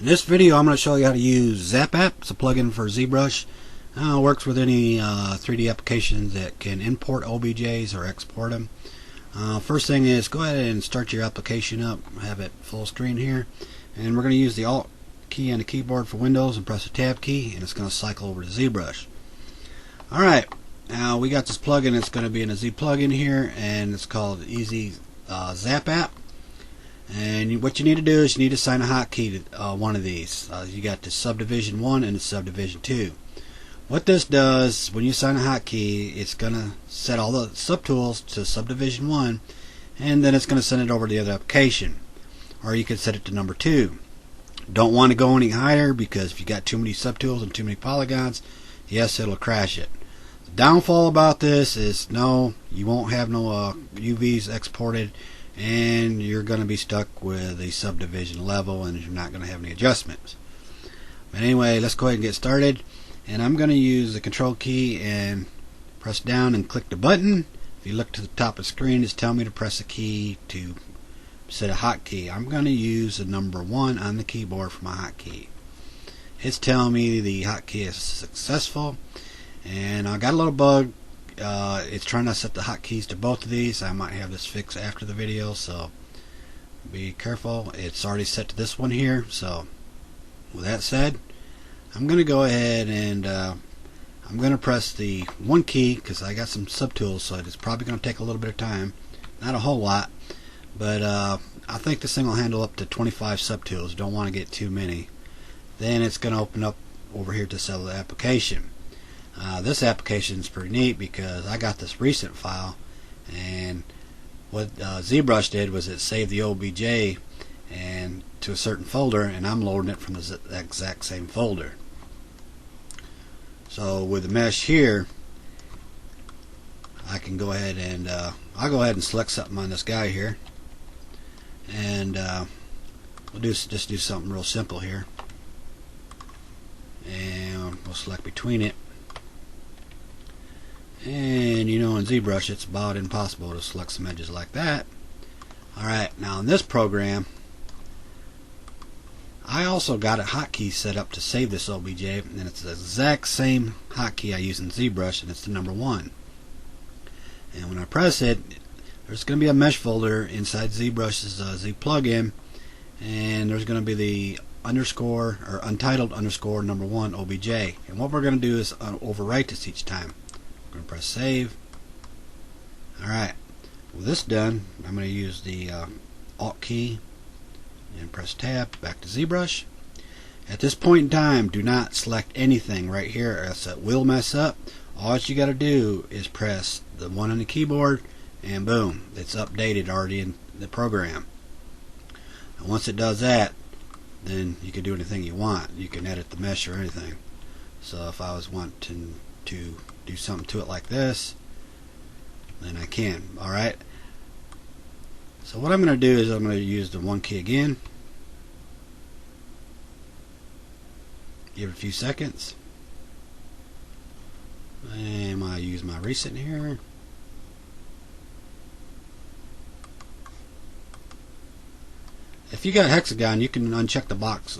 In this video I'm going to show you how to use ZAPapp. It's a plugin for ZBrush. It works with any 3D applications that can import OBJs or export them. First thing is go ahead and start your application up, have it full screen here, and we're going to use the Alt key on the keyboard for Windows and press the Tab key, and it's going to cycle over to ZBrush. Alright, now we got this plugin that's going to be in a Z plugin here, and it's called Easy ZAPapp. And what you need to do is you need to assign a hotkey to one of these. You got the subdivision 1 and the subdivision 2. What this does, when you assign a hotkey, it's going to set all the subtools to subdivision 1, and then it's going to send it over to the other application. Or you can set it to number 2. Don't want to go any higher, because if you got too many subtools and too many polygons, yes, it'll crash it. The downfall about this is no, you won't have no UVs exported, and you're going to be stuck with a subdivision level, and you're not going to have any adjustments. But anyway, let's go ahead and get started. And I'm going to use the control key and press down and click the button. If you look to the top of the screen, it's telling me to press a key to set a hotkey. I'm going to use the number 1 on the keyboard for my hotkey. It's telling me the hotkey is successful, and I got a little bug. It's trying to set the hotkeys to both of these. I might have this fixed after the video, so be careful. It's already set to this one here. So with that said, I'm going to go ahead and I'm going to press the 1 key, because I got some subtools, so it's probably going to take a little bit of time. Not a whole lot, but I think this thing will handle up to 25 subtools. Don't want to get too many. Then it's going to open up over here to sell the application. This application is pretty neat, because I got this recent file, and what ZBrush did was it saved the OBJ and to a certain folder, and I'm loading it from the exact same folder. So with the mesh here, I can go ahead and I'll go ahead and select something on this guy here, and we'll just do something real simple here, and we'll select between it. And you know, in ZBrush it's about impossible to select some edges like that. Alright, now in this program I also got a hotkey set up to save this OBJ, and it's the exact same hotkey I use in ZBrush, and it's the number 1. And when I press it, there's going to be a mesh folder inside ZBrush's Z plugin, and there's going to be the underscore or untitled underscore number 1 OBJ. And what we're going to do is overwrite this each time. I'm going to press save. Alright, with this done, I'm going to use the Alt key and press tab back to ZBrush. At this point in time, do not select anything right here, or else it will mess up. All you got to do is press the 1 on the keyboard, and boom, it's updated already in the program. And once it does that, then you can do anything you want. You can edit the mesh or anything. So if I was wanting to do something to it like this, then I can. Alright, so what I'm going to do is I'm going to use the 1 key again, give it a few seconds, and I use my recent here. If you got Hexagon, you can uncheck the box.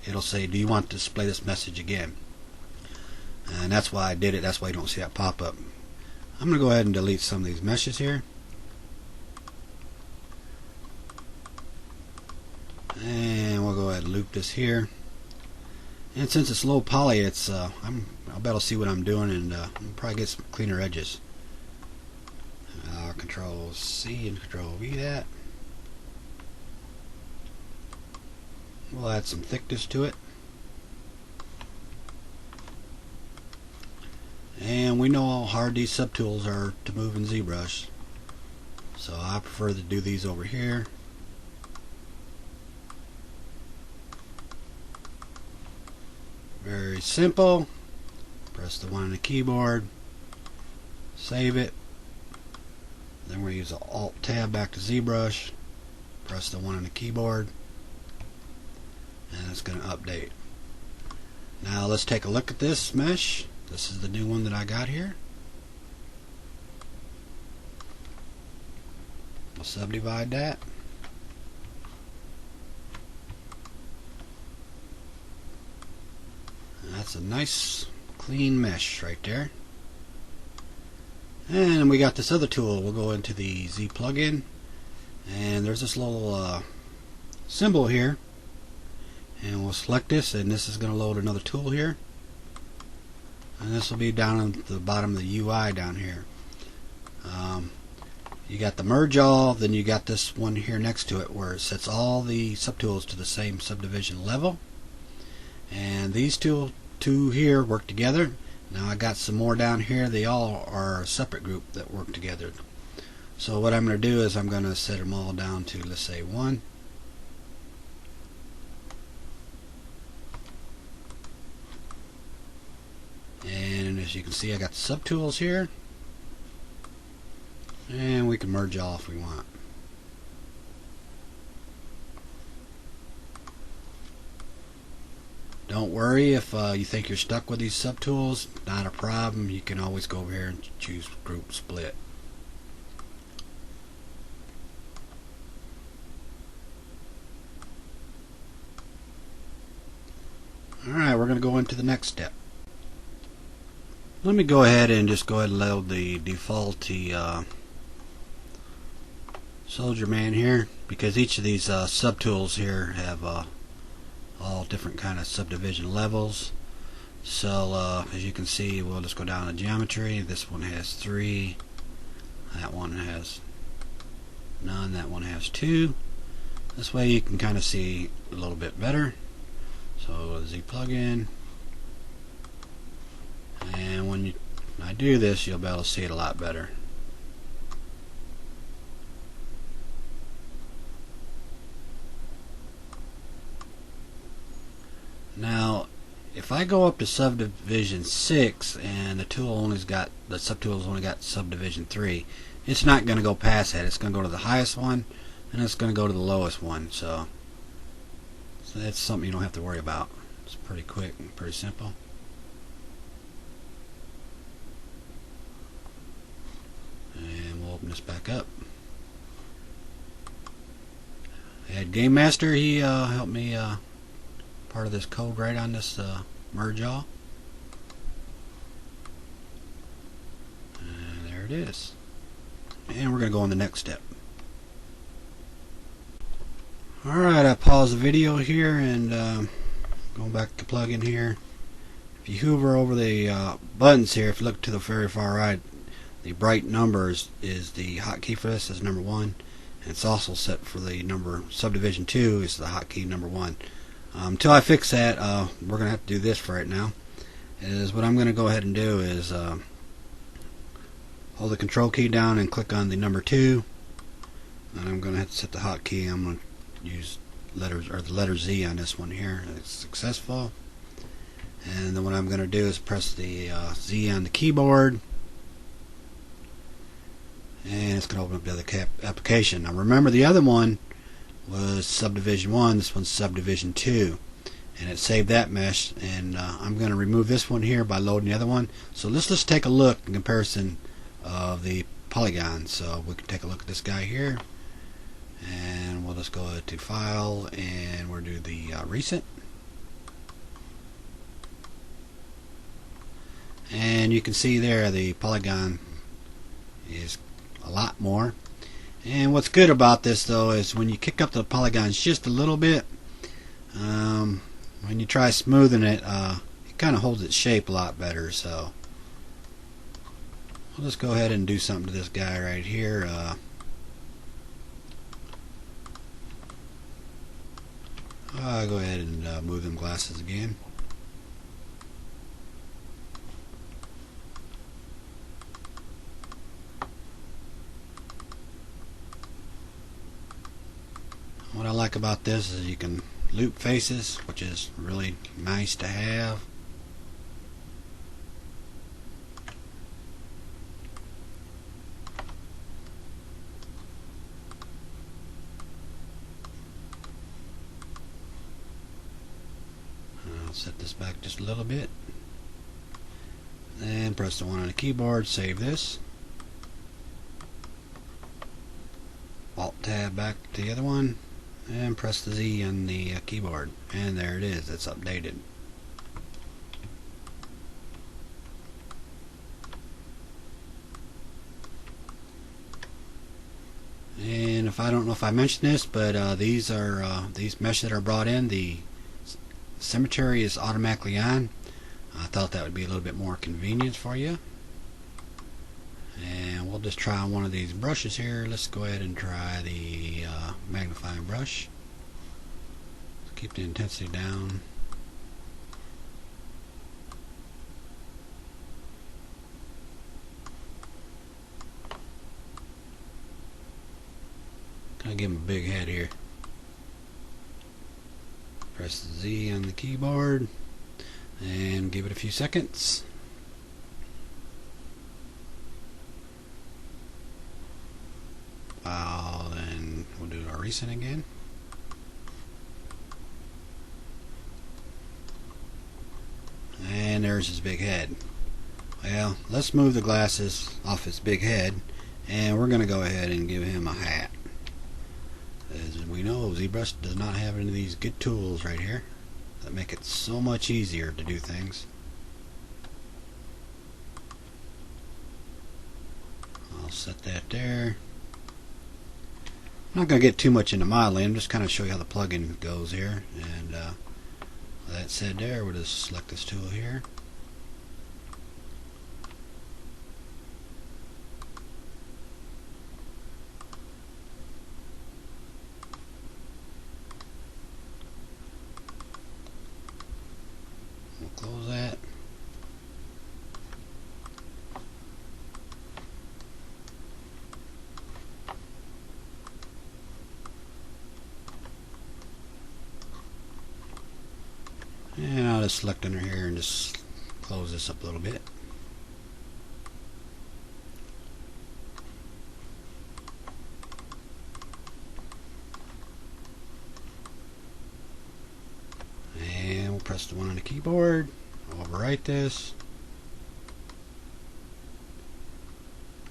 It'll say, do you want to display this message again? And that's why I did it. That's why you don't see that pop up. I'm going to go ahead and delete some of these meshes here, and we'll go ahead and loop this here. And since it's low poly, it's I'll be able to see what I'm doing, and I'll probably get some cleaner edges. Control C and Control V that. We'll add some thickness to it. And we know how hard these subtools are to move in ZBrush, so I prefer to do these over here. Very simple. Press the 1 on the keyboard, save it, then we're going to use the Alt tab back to ZBrush, press the 1 on the keyboard, and it's going to update. Now let's take a look at this mesh. This is the new one that I got here. We'll subdivide that. That's a nice clean mesh right there. And we got this other tool. We'll go into the Z plugin, and there's this little symbol here, and we'll select this, and this is going to load another tool here, and this will be down at the bottom of the UI down here. You got the merge all, then you got this one here next to it where it sets all the subtools to the same subdivision level, and these two here work together. Now I got some more down here. They all are a separate group that work together. So what I'm going to do is I'm going to set them all down to, let's say, 1. And as you can see, I got the subtools here, and we can merge all if we want. Don't worry if you think you're stuck with these subtools. Not a problem. You can always go over here and choose group split. Alright, we're going to go into the next step. Let me go ahead and load the defaulty Soldier Man here, because each of these subtools here have all different kind of subdivision levels. So as you can see, we'll just go down to geometry. This one has 3, that one has none, that one has 2. This way you can kind of see a little bit better. So Z plugin, and when I do this, you'll be able to see it a lot better. Now if I go up to subdivision 6 and the subtool's only got subdivision 3, it's not going to go past that. It's going to go to the highest one, and it's going to go to the lowest one. So that's something you don't have to worry about. It's pretty quick and pretty simple. And we'll open this back up. I had Game Master. He helped me part of this code right on this merge all. And there it is. And we're going to go on the next step. Alright, I paused the video here and going back to plugin here. If you hover over the buttons here, if you look to the very far right, the bright numbers is the hotkey for this, is number 1, and it's also set for the number subdivision 2 is the hotkey number 1. Until I fix that, we're going to have to do this for right now. What I'm going to go ahead and do is hold the control key down and click on the number 2, and I'm going to have to set the hotkey. I'm going to use the letter Z on this one here. It's successful. And then what I'm going to do is press the Z on the keyboard, and it's going to open up the other application. Now remember, the other one was subdivision 1, this one's subdivision 2, and it saved that mesh. And I'm going to remove this one here by loading the other one. So let's just take a look in comparison of the polygons. So we can take a look at this guy here, and we'll just go to File, and we'll do the Recent. And you can see there the polygon is a lot more. And what's good about this though is when you kick up the polygons just a little bit, when you try smoothing it, it kind of holds its shape a lot better. So we'll just go ahead and do something to this guy right here. I'll go ahead and move them glasses again. What I like about this is you can loop faces, which is really nice to have. I'll set this back just a little bit, and press the one on the keyboard, save this. Alt tab back to the other one, and press the Z on the keyboard, and there it is. It's updated. And if I don't know if I mentioned this, but these mesh that are brought in, the symmetry is automatically on. I thought that would be a little bit more convenient for you. And we'll just try one of these brushes here. Let's go ahead and try the magnifying brush. Let's keep the intensity down. I'll give him a big head here. Press Z on the keyboard and give it a few seconds. Then we'll do our recent again. And there's his big head. Well, let's move the glasses off his big head, and we're going to go ahead and give him a hat. As we know, ZBrush does not have any of these good tools right here that make it so much easier to do things. I'll set that there. I'm not going to get too much into modeling. I'm just kind of show you how the plugin goes here. And with that said there, we'll just select this tool here. We'll close that. And I'll just select under here and just close this up a little bit. And we'll press the one on the keyboard, overwrite this,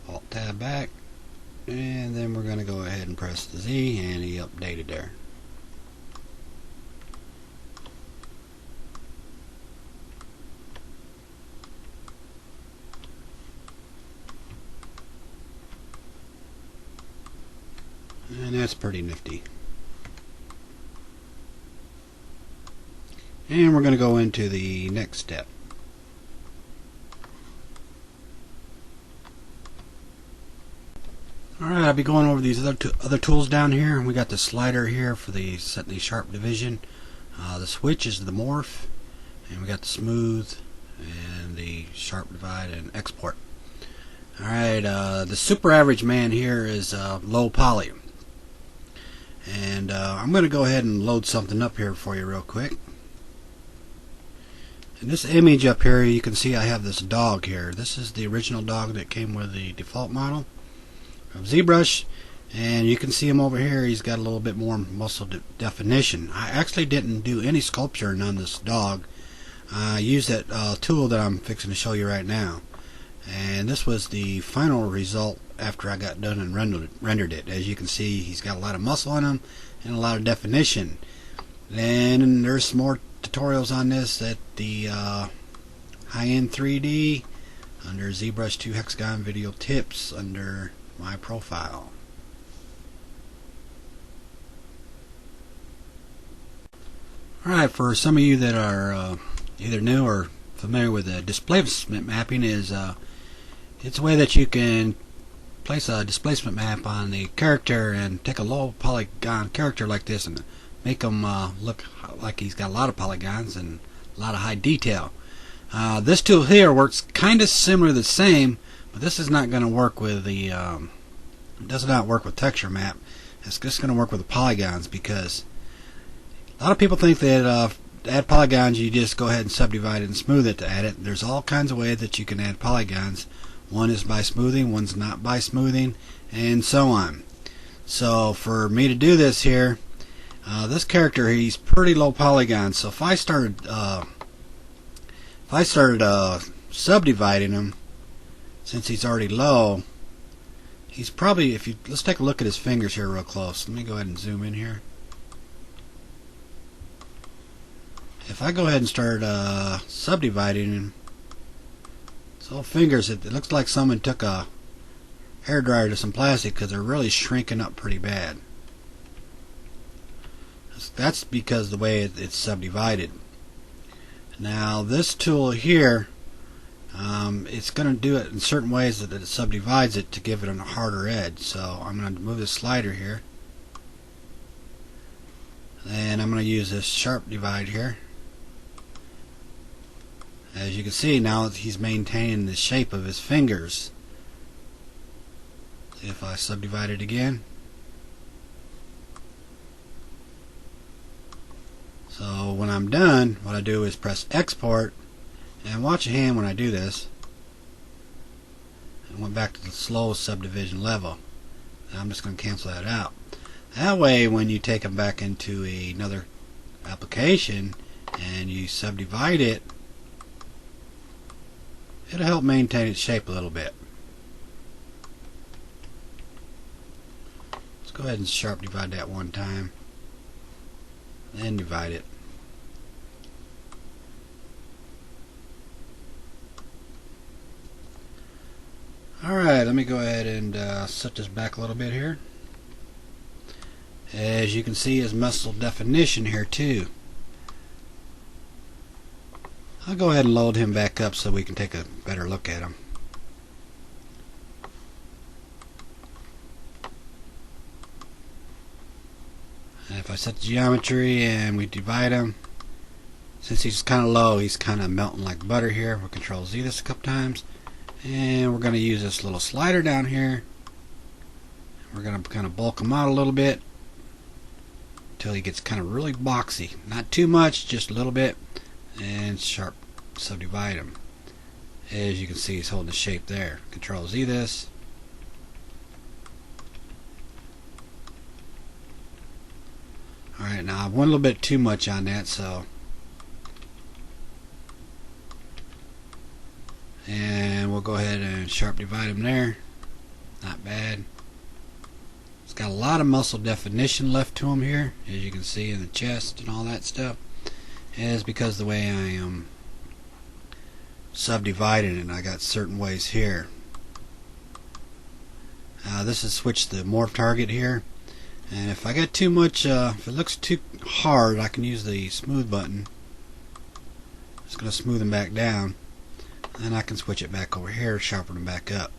Alt Tab back, and then we're going to go ahead and press the Z, and he updated there. And that's pretty nifty. And we're going to go into the next step. Alright, I'll be going over these other tools down here. We got the slider here for the setting the sharp division. The switch is the morph. And we got the smooth and the sharp divide and export. Alright, the super average man here is low poly. And I'm going to go ahead and load something up here for you real quick. In this image up here, you can see I have this dog here. This is the original dog that came with the default model of ZBrush, and you can see him over here. He's got a little bit more muscle definition. I actually didn't do any sculpturing on this dog. I used that tool that I'm fixing to show you right now, and this was the final result after I got done and rendered it. As you can see, he's got a lot of muscle on him and a lot of definition. And there's some more tutorials on this at the high-end 3D under ZBrush 2 Hexagon video tips under my profile. Alright, for some of you that are either new or familiar with the displacement mapping, it's a way that you can place a displacement map on the character and take a low polygon character like this and make him look like he's got a lot of polygons and a lot of high detail. This tool here works kind of similar, the same, but this is not going to work with the it does not work with texture map. It's just going to work with the polygons, because a lot of people think that to add polygons you just go ahead and subdivide it and smooth it to add it. There's all kinds of ways that you can add polygons. One is by smoothing, one's not by smoothing, and so on. So for me to do this here, this character, he's pretty low polygon. So if I started subdividing him, since he's already low, he's probably, let's take a look at his fingers here real close. Let me go ahead and zoom in here. If I go ahead and start subdividing him, so fingers, it looks like someone took a hairdryer to some plastic because they're really shrinking up pretty bad. That's because the way it's subdivided. Now this tool here, it's going to do it in certain ways that it subdivides it to give it a harder edge. So I'm going to move the slider here, and I'm going to use this sharp divide here. As you can see, now he's maintaining the shape of his fingers. See if I subdivide it again. So when I'm done, what I do is press export, and watch your hand when I do this. I went back to the slow subdivision level. And I'm just going to cancel that out. That way, when you take them back into another application and you subdivide it, it'll help maintain its shape a little bit. Let's go ahead and sharp divide that one time, then divide it. Alright, let me go ahead and set this back a little bit here. As you can see, his muscle definition here too. I'll go ahead and load him back up so we can take a better look at him. And if I set the geometry and we divide him, since he's kind of low, he's kind of melting like butter here. We'll Control Z this a couple times. And we're going to use this little slider down here. We're going to kind of bulk him out a little bit until he gets kind of really boxy. Not too much, just a little bit. And sharp subdivide him. As you can see, he's holding the shape there. Control Z this. Alright, now I went a little bit too much on that, so. And we'll go ahead and sharp divide him there. Not bad. It's got a lot of muscle definition left to him here, as you can see in the chest and all that stuff. Is because the way I am subdividing it, I got certain ways here. This is switch the morph target here, and if I get too much, if it looks too hard, I can use the smooth button. It's going to smooth them back down, and I can switch it back over here, sharpen them back up.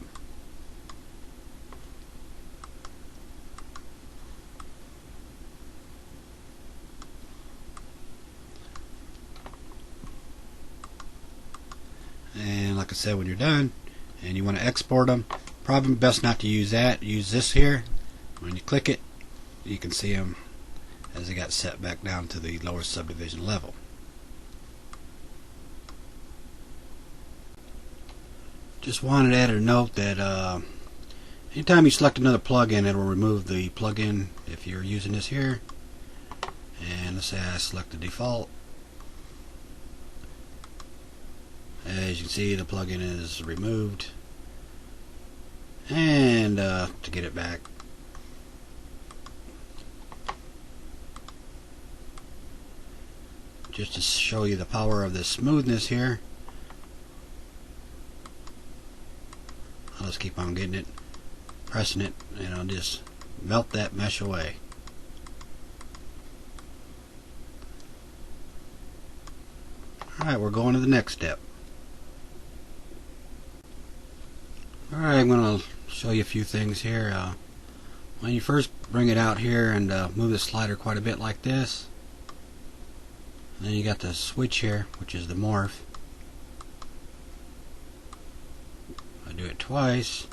And like I said, when you're done and you want to export them, probably best not to use that. Use this here. When you click it, you can see them as they got set back down to the lower subdivision level. Just wanted to add a note that anytime you select another plugin, it will remove the plugin if you're using this here. And let's say I select the default. As you can see, the plugin is removed. And to get it back, just to show you the power of the smoothness here, I'll just keep on getting it, pressing it, and I'll just melt that mesh away. Alright, we're going to the next step. Alright, I'm going to show you a few things here. When you first bring it out here and move the slider quite a bit like this, and then you got the switch here, which is the morph. I do it twice,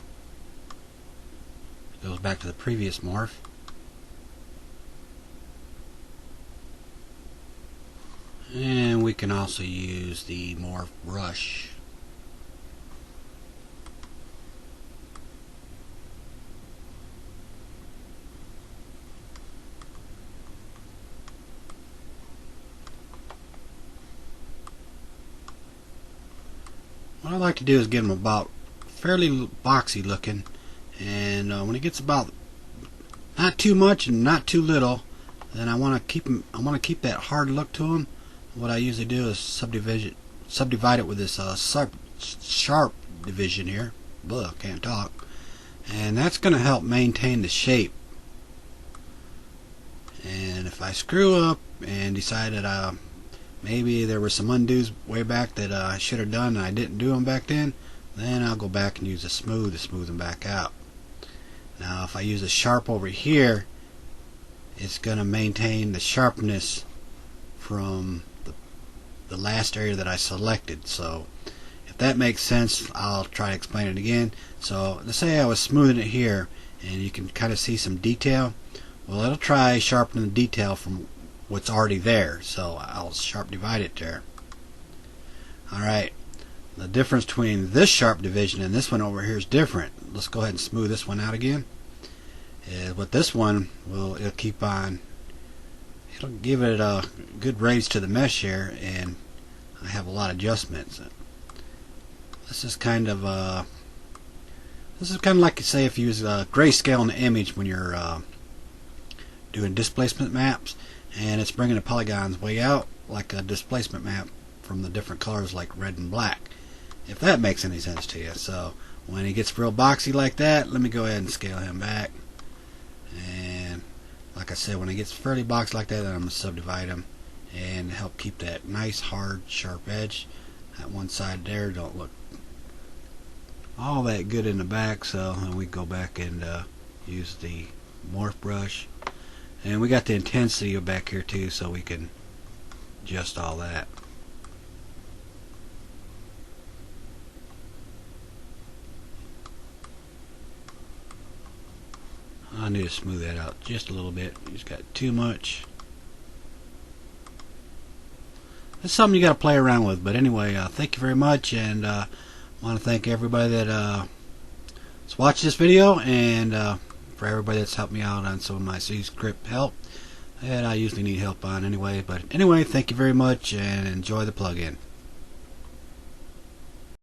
it goes back to the previous morph. And we can also use the morph brush. What I like to do is get them about fairly boxy looking, and when it gets about not too much and not too little, then I want to keep them. I want to keep that hard look to them. What I usually do is subdivide it with this sharp division here. Can't talk. and that's going to help maintain the shape. And if I screw up and decide that maybe there were some undos way back that I should have done and I didn't do them back then I'll go back and use the smooth to smooth them back out. Now if I use a sharp over here, it's going to maintain the sharpness from the last area that I selected. So if that makes sense, I'll try to explain it again. So let's say I was smoothing it here and you can kind of see some detail. Well, it'll try sharpening the detail from what's already there, so I'll sharp divide it there. Alright, the difference between this sharp division and this one over here is different. Let's go ahead and smooth this one out again. With this one, it'll keep on, it'll give it a good raise to the mesh here, and I have a lot of adjustments. This is kind of like, say, if you use grayscale in the image when you're doing displacement maps, and it's bringing the polygons way out like a displacement map from the different colors like red and black, if that makes any sense to you. So when he gets real boxy like that, let me go ahead and scale him back, and like I said, when he gets fairly boxy like that, then I'm going to subdivide him and help keep that nice hard sharp edge. That one side there don't look all that good in the back, so we go back and use the morph brush. And we got the intensity back here too, so we can adjust all that. I need to smooth that out just a little bit. It's got too much. It's something you got to play around with. But anyway, thank you very much, and I want to thank everybody that's watched this video, and for everybody that's helped me out on some of my C script help that I usually need help on anyway. But anyway, thank you very much and enjoy the plugin.